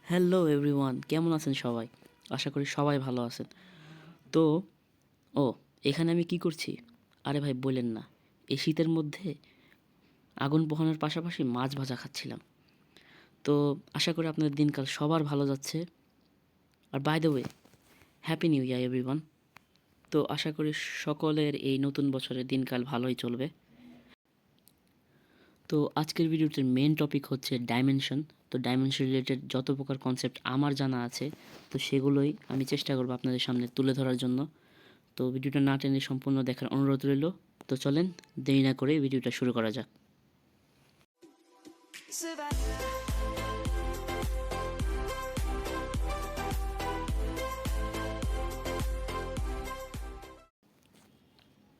Hello everyone, কেমন আছেন সবাই? আশা করি সবাই ভালো আছেন। তো ও এখানে আমি কি করছি? আরে ভাই বললেন না, এই শীতের মধ্যে আগুন পোহানোর পাশাপাশি মাছ ভাজা খাচ্ছিলাম। তো আশা করি আপনাদের দিনকাল সবার ভালো যাচ্ছে। আর by the way, happy new year everyone. তো আশা করি সকলের এই নতুন বছরের দিনকাল ভালোই চলবে। তো আজকের ভিডিওটির মেন টপিক হচ্ছে ডাইমেনশন। তো ডাইমেনশন রিলেটেড যত প্রকার কনসেপ্ট আমার জানা আছে, তো সেগুলোই আমি চেষ্টা করব আপনাদের সামনে তুলে ধরার জন্য। তো ভিডিওটা না টেনে সম্পূর্ণ দেখার অনুরোধ রইল। তো চলেন দেরি না করে ভিডিওটা শুরু করা যাক।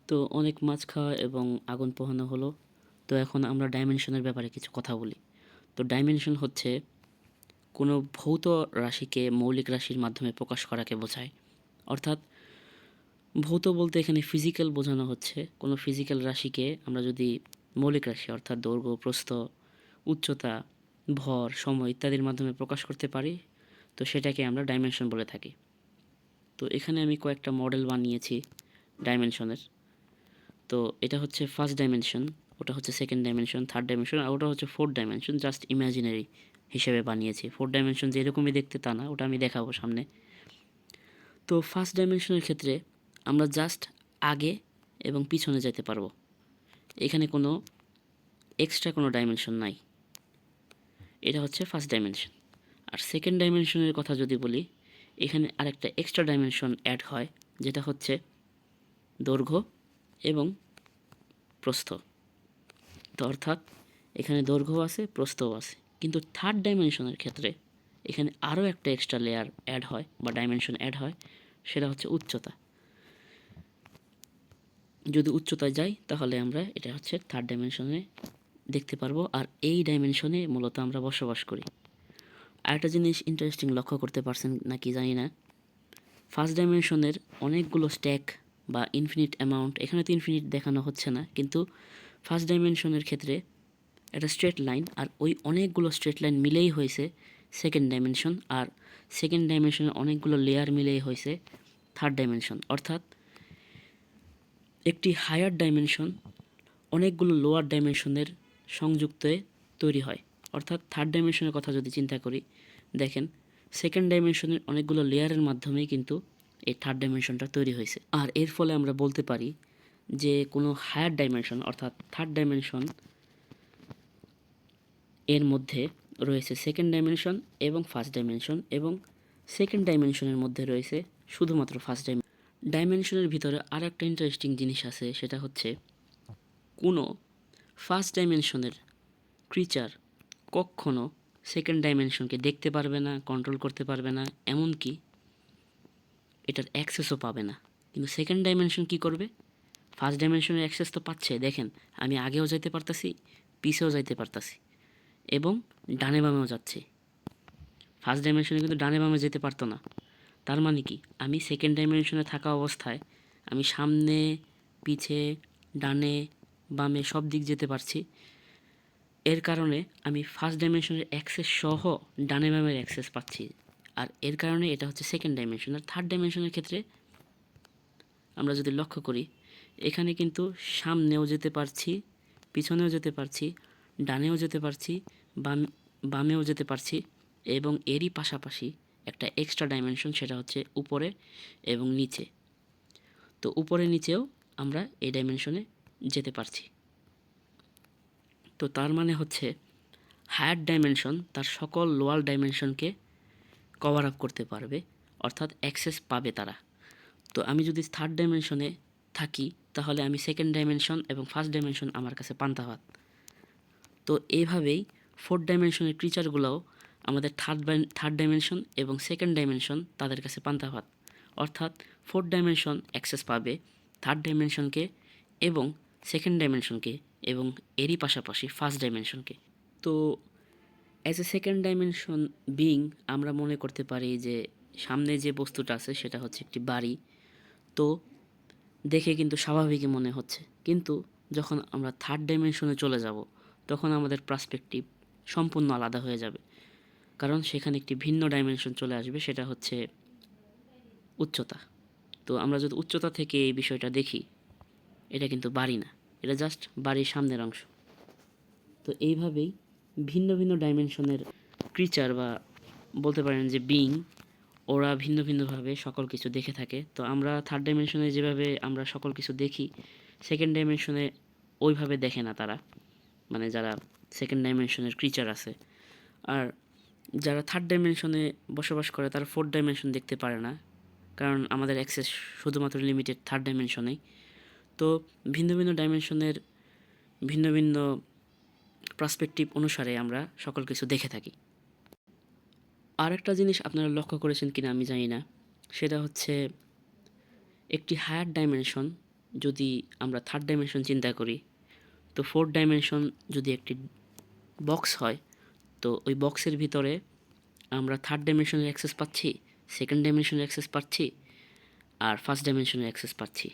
তো অনেক মাছ খাওয়া এবং আগুন পোহানো হলো। তো এখন আমরা ডাইমেনশনের ব্যাপারে কিছু কথা বলি। তো ডাইমেনশন হচ্ছে কোনো ভৌত রাশিকে মৌলিক রাশির মাধ্যমে প্রকাশ করাকে বোঝায়। অর্থাৎ ভৌত বলতে এখানে ফিজিক্যাল বোঝানো হচ্ছে। কোনো ফিজিক্যাল রাশিকে আমরা যদি মৌলিক রাশি অর্থাৎ দৈর্ঘ্য, প্রস্থ, উচ্চতা, ভর, সময় ইত্যাদির মাধ্যমে প্রকাশ করতে পারি, তো সেটাকে আমরা ডাইমেনশন বলে থাকি। তো এখানে আমি কয়েকটা মডেল বানিয়েছি ডাইমেনশনের। তো এটা হচ্ছে ফার্স্ট ডাইমেনশন, ওটা হচ্ছে সেকেন্ড ডাইমেনশন, থার্ড ডাইমেনশন, আর ওটা হচ্ছে ফোর্থ ডাইমেনশন। জাস্ট ইমাজিনারি হিসেবে বানিয়েছি। ফোর্থ ডাইমেনশন যেরকমই দেখতে তা না, ওটা আমি দেখাবো সামনে। তো ফার্স্ট ডাইমেনশনের ক্ষেত্রে আমরা জাস্ট আগে এবং পিছনে যেতে পারবো। এখানে কোনো এক্সট্রা কোনো ডাইমেনশন নাই। এটা হচ্ছে ফার্স্ট ডাইমেনশন। আর সেকেন্ড ডাইমেনশনের কথা যদি বলি, এখানে আরেকটা এক্সট্রা ডাইমেনশন অ্যাড হয়, যেটা হচ্ছে দৈর্ঘ্য এবং প্রস্থ। তো অর্থাৎ এখানে দৈর্ঘ্য আছে, প্রস্থও আছে। কিন্তু থার্ড ডাইমেনশনের ক্ষেত্রে এখানে আরও একটা এক্সট্রা লেয়ার অ্যাড হয় বা ডাইমেনশন অ্যাড হয়, সেটা হচ্ছে উচ্চতা। যদি উচ্চতায় যাই তাহলে আমরা এটা হচ্ছে থার্ড ডাইমেনশনে দেখতে পারবো। আর এই ডাইমেনশনে মূলত আমরা বসবাস করি। আরেকটা জিনিস ইন্টারেস্টিং লক্ষ্য করতে পারছেন নাকি জানি না, ফার্স্ট ডাইমেনশনের অনেকগুলো স্ট্যাক বা ইনফিনিট অ্যামাউন্ট, এখানে তো ইনফিনিট দেখানো হচ্ছে না, কিন্তু ফার্স্ট ডাইমেনশনের ক্ষেত্রে একটা স্ট্রেট লাইন, আর ওই অনেকগুলো স্ট্রেট লাইন মিলেই হয়েছে সেকেন্ড ডাইমেনশন। আর সেকেন্ড ডাইমেনশনের অনেকগুলো লেয়ার মিলেই হয়েছে থার্ড ডাইমেনশন। অর্থাৎ একটি হায়ার ডাইমেনশন অনেকগুলো লোয়ার ডাইমেনশনের সংযুক্তে তৈরি হয়। অর্থাৎ থার্ড ডাইমেনশনের কথা যদি চিন্তা করি, দেখেন সেকেন্ড ডাইমেনশনের অনেকগুলো লেয়ারের মাধ্যমেই কিন্তু এই থার্ড ডাইমেনশনটা তৈরি হয়েছে। আর এর ফলে আমরা বলতে পারি যে কোনো হায়ার ডাইমেনশন অর্থাৎ থার্ড ডাইমেনশন এর মধ্যে রয়েছে সেকেন্ড ডাইমেনশন এবং ফার্স্ট ডাইমেনশন, এবং সেকেন্ড ডাইমেনশনের মধ্যে রয়েছে শুধুমাত্র ফার্স্ট ডাইমেনশন। ডাইমেনশনের ভিতরে আর একটা ইন্টারেস্টিং জিনিস আছে, সেটা হচ্ছে কোনো ফার্স্ট ডাইমেনশনের ক্রিচার কখনো সেকেন্ড ডাইমেনশনকে দেখতে পারবে না, কন্ট্রোল করতে পারবে না, এমনকি এটার অ্যাক্সেসও পাবে না। কিন্তু সেকেন্ড ডাইমেনশন কি করবে? ফার্স্ট ডাইমেনশনের অ্যাক্সেস তো পাচ্ছে, দেখেন আমি আগেও যাইতে পারতাছি, পিছেও যাইতে পারতাছি এবং ডানে বামেও যাচ্ছে। ফার্স্ট ডাইমেনশনে কিন্তু ডানে বামে যেতে পারতো না। তার মানে কি, আমি সেকেন্ড ডাইমেনশনে থাকা অবস্থায় আমি সামনে, পিছে, ডানে, বামে সব দিক যেতে পারছি। এর কারণে আমি ফার্স্ট ডাইমেনশনের অ্যাক্সেস সহ ডানে বামের অ্যাক্সেস পাচ্ছি। আর এর কারণে এটা হচ্ছে সেকেন্ড ডাইমেনশন। আর থার্ড ডাইমেনশনের ক্ষেত্রে আমরা যদি লক্ষ্য করি, এখানে কিন্তু সামনেও যেতে পারছি, পিছনেও যেতে পারছি, ডানেও যেতে পারছি, বামেও যেতে পারছি, এবং এরই পাশাপাশি একটা এক্সট্রা ডাইমেনশন, সেটা হচ্ছে উপরে এবং নিচে। তো উপরে নিচেও আমরা এই ডাইমেনশনে যেতে পারছি। তো তার মানে হচ্ছে হায়ার ডাইমেনশন তার সকল লোয়ার ডাইমেনশনকে কভার আপ করতে পারবে, অর্থাৎ অ্যাক্সেস পাবে তারা। তো আমি যদি থার্ড ডাইমেনশনে থাকি, তাহলে আমি সেকেন্ড ডাইমেনশন এবং ফার্স্ট ডাইমেনশন আমার কাছে পান্তা ভাত। তো এইভাবেই ফোর্থ ডাইমেনশনের ক্রিচারগুলোও আমাদের থার্ড ডাইমেনশন এবং সেকেন্ড ডাইমেনশন তাদের কাছে পান্তা ভাত। অর্থাৎ ফোর্থ ডাইমেনশন অ্যাক্সেস পাবে থার্ড ডাইমেনশনকে এবং সেকেন্ড ডাইমেনশনকে, এবং এরই পাশাপাশি ফার্স্ট ডাইমেনশনকে। তো as a second dimension being আমরা মনে করতে পারি যে সামনে যে বস্তুটা আছে সেটা হচ্ছে একটি বাড়ি। তো দেখে কিন্তু স্বাভাবিকই মনে হচ্ছে, কিন্তু যখন আমরা থার্ড ডাইমেনশনে চলে যাব তখন আমাদের পার্সপেক্টিভ সম্পূর্ণ আলাদা হয়ে যাবে। কারণ সেখানে একটি ভিন্ন ডাইমেনশন চলে আসবে, সেটা হচ্ছে উচ্চতা। তো আমরা যদি উচ্চতা থেকে এই বিষয়টা দেখি, এটা কিন্তু বাড়ি না, এটা জাস্ট বাড়ির সামনের অংশ। তো এইভাবেই ভিন্ন ভিন্ন ডাইমেনশনের ক্রিচার বা বলতে পারেন যে বিইং, ওরা ভিন্ন ভিন্নভাবে সকল কিছু দেখে থাকে। তো আমরা থার্ড ডাইমেনশনে যেভাবে আমরা সকল কিছু দেখি, সেকেন্ড ডাইমেনশনে ওইভাবে দেখে না তারা, মানে যারা সেকেন্ড ডাইমেনশনের ক্রিচার আছে। আর যারা থার্ড ডাইমেনশনে বসবাস করে তারা ফোর্থ ডাইমেনশন দেখতে পারে না, কারণ আমাদের অ্যাক্সেস শুধুমাত্র লিমিটেড থার্ড ডাইমেনশনেই। তো ভিন্ন ভিন্ন ডাইমেনশনের ভিন্ন ভিন্ন পার্সপেক্টিভ অনুসারে আমরা সকল কিছু দেখে থাকি। আর একটা জিনিস আপনারা লক্ষ্য করেছেন কিনা আমি জানি না, সেটা হচ্ছে একটি হায়ার ডাইমেনশন যদি আমরা থার্ড ডাইমেনশন চিন্তা করি, তো ফোর্থ ডাইমেনশন যদি একটি বক্স হয়, তো ওই বক্সের ভিতরে আমরা থার্ড ডাইমেনশনের অ্যাক্সেস পাচ্ছি, সেকেন্ড ডাইমেনশনের অ্যাক্সেস পাচ্ছি, আর ফার্স্ট ডাইমেনশনের অ্যাক্সেস পাচ্ছি,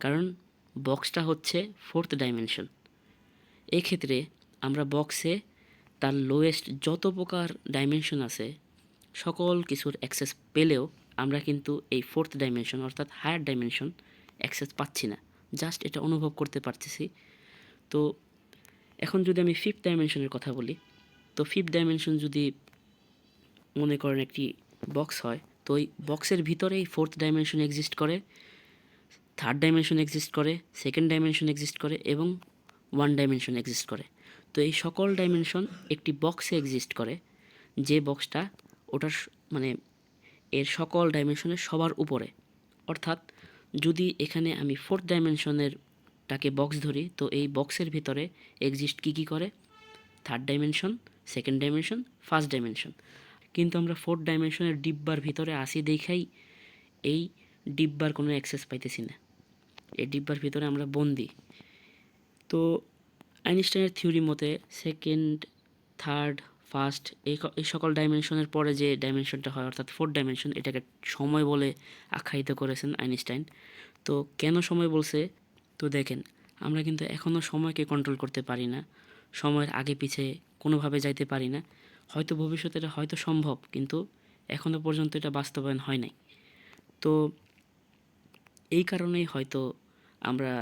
কারণ বক্সটা হচ্ছে ফোর্থ ডাইমেনশন। এক্ষেত্রে আমরা বক্সে তার লোয়েস্ট যত প্রকার ডাইমেনশন আছে সকল কিছুর অ্যাক্সেস পেলেও আমরা কিন্তু এই ফোর্থ ডাইমেনশন অর্থাৎ হায়ার ডাইমেনশন অ্যাক্সেস পাচ্ছি না, জাস্ট এটা অনুভব করতে পারতেছি। তো এখন যদি আমি ফিফথ ডাইমেনশনের কথা বলি, তো ফিফথ ডাইমেনশন যদি মনে করেন একটি বক্স হয়, তো ওই বক্সের ভিতরেই ফোর্থ ডাইমেনশন এক্সিস্ট করে, থার্ড ডাইমেনশন এক্সিস্ট করে, সেকেন্ড ডাইমেনশন এক্সিস্ট করে এবং ওয়ান ডাইমেনশন এক্সিস্ট করে। তো এই সকল ডাইমেনশন একটি বক্সে এক্সিস্ট করে, যে বক্সটা ওটার মানে এর সকল ডাইমেনশনের সবার উপরে। অর্থাৎ যদি এখানে আমি ফোর্থ ডাইমেনশনেরটাকে বক্স ধরি, তো এই বক্সের ভিতরে এক্সিস্ট কী করে, third dimension, second dimension, first dimension. কিন্তু আমরা ফোর্থ ডাইমেনশনের ডিব্বার ভিতরে আসি দেখাই এই ডিব্বার কোনো অ্যাক্সেস পাইতেছি না, এই ডিব্বার ভিতরে আমরা বন্দি। তো আইনস্টাইনের থিওরি মতে সেকেন্ড, থার্ড, ফার্স্ট এই সকল ডাইমেনশনের পরে যে ডাইমেনশনটা হয় অর্থাৎ ফোর্থ ডাইমেনশন, এটাকে সময় বলে আখ্যায়িত করেছেন আইনস্টাইন। তো কেন সময় বলছে, তো দেখেন আমরা কিন্তু এখনও সময়কে কন্ট্রোল করতে পারি না, সময়ের আগে পিছে কোনোভাবে যাইতে পারি না। হয়তো ভবিষ্যতে এটা হয়তো সম্ভব, কিন্তু এখনও পর্যন্ত এটা বাস্তবায়ন হয় নাই। তো এই কারণেই হয়তো আমরা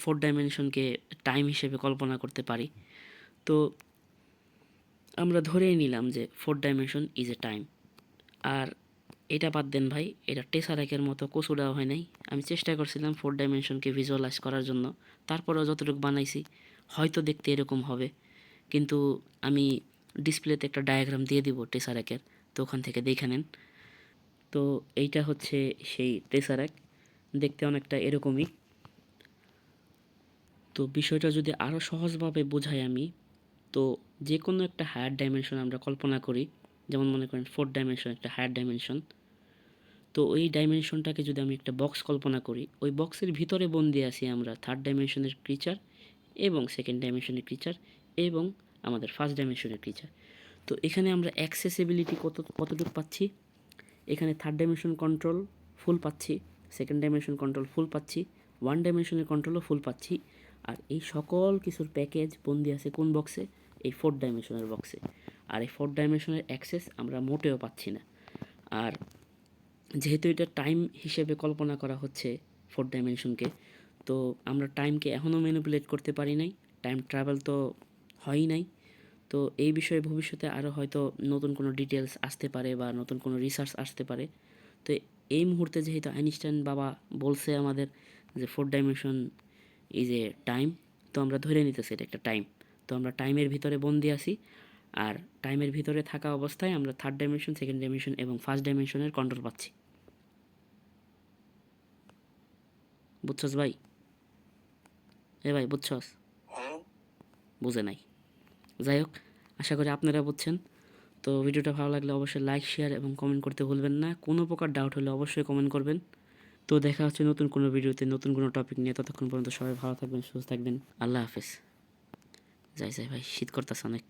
ফোর্থ ডাইমেনশনকে টাইম হিসেবে কল্পনা করতে পারি। তো আমরা ধরেই নিলাম যে fourth dimension is a time. আর এটা বাদ দেন ভাই, এটা টেসারেকের মতো কচু দেওয়া হয় নাই। আমি চেষ্টা করছিলাম ফোর্থ ডাইমেনশনকে ভিজুয়ালাইজ করার জন্য, তারপরেও যতটুকু বানাইছি হয়তো দেখতে এরকম হবে, কিন্তু আমি ডিসপ্লেতে একটা ডায়াগ্রাম দিয়ে দিব টেসারেকের, তো ওখান থেকে দেখে নেন। তো এইটা হচ্ছে সেই টেসারেক, দেখতে অনেকটা এরকমই। তো বিষয়টা যদি আরও সহজভাবে বোঝাই আমি, তো যে কোনো একটা হায়ার ডাইমেনশন আমরা কল্পনা করি, যেমন মনে করেন ফোর্থ ডাইমেনশন একটা হায়ার ডাইমেনশন, তো ওই ডাইমেনশনটাকে যদি আমি একটা বক্স কল্পনা করি, ওই বক্সের ভিতরে বন্দি আছি আমরা থার্ড ডাইমেনশনের ক্রিচার এবং সেকেন্ড ডাইমেনশনের ক্রিচার এবং আমাদের ফার্স্ট ডাইমেনশনের ক্রিচার। তো এখানে আমরা অ্যাক্সেসিবিলিটি কতটুকু পাচ্ছি, এখানে থার্ড ডাইমেনশন কন্ট্রোল ফুল পাচ্ছি, সেকেন্ড ডাইমেনশন কন্ট্রোল ফুল পাচ্ছি, ওয়ান ডাইমেনশনের কন্ট্রোলও ফুল পাচ্ছি। আর এই সকল কিছুর প্যাকেজ বন্দি আছে কোন বক্সে, এই ফোর্থ ডাইমেনশনের বক্সে। আর এই ফোর্থ ডাইমেনশনের অ্যাক্সেস আমরা মোটেও পাচ্ছি না। আর যেহেতু এটা টাইম হিসেবে কল্পনা করা হচ্ছে ফোর্থ ডাইমেনশনকে, তো আমরা টাইমকে এখনও ম্যানিপুলেট করতে পারি নাই, টাইম ট্রাভেল তো হয়ই নাই। তো এই বিষয়ে ভবিষ্যতে আরও হয়তো নতুন কোনো ডিটেলস আসতে পারে বা নতুন কোনো রিসার্চ আসতে পারে। তো এই মুহূর্তে যেহেতু আইনস্টাইন বাবা বলছে আমাদের যে fourth dimension is a time, তো আমরা ধরে নিতেছি এটা একটা টাইম। তো আমরা টাইমের ভিতরে বন্দি আছি, আর টাইমের ভিতরে থাকা অবস্থায় আমরা থার্ড ডাইমেনশন, সেকেন্ড ডাইমেনশন এবং ফার্স্ট ডাইমেনশনের কন্ট্রোল পাচ্ছি। বুঝছস ভাই? ভাই বুঝছস? বুঝে নাই। যাই হোক, আশা করি আপনারা বুঝছেন। তো ভিডিওটা ভালো লাগলে অবশ্যই লাইক, শেয়ার এবং কমেন্ট করতে ভুলবেন না। কোনো প্রকার ডাউট হলে অবশ্যই কমেন্ট করবেন। তো দেখা হচ্ছে নতুন কোনো ভিডিওতে নতুন কোনো টপিক নিয়ে। ততক্ষণ পর্যন্ত সবাই ভালো থাকবেন, সুস্থ থাকবেন। আল্লাহ হাফেজ। যাই ভাই, শীত করতেছে অনেক।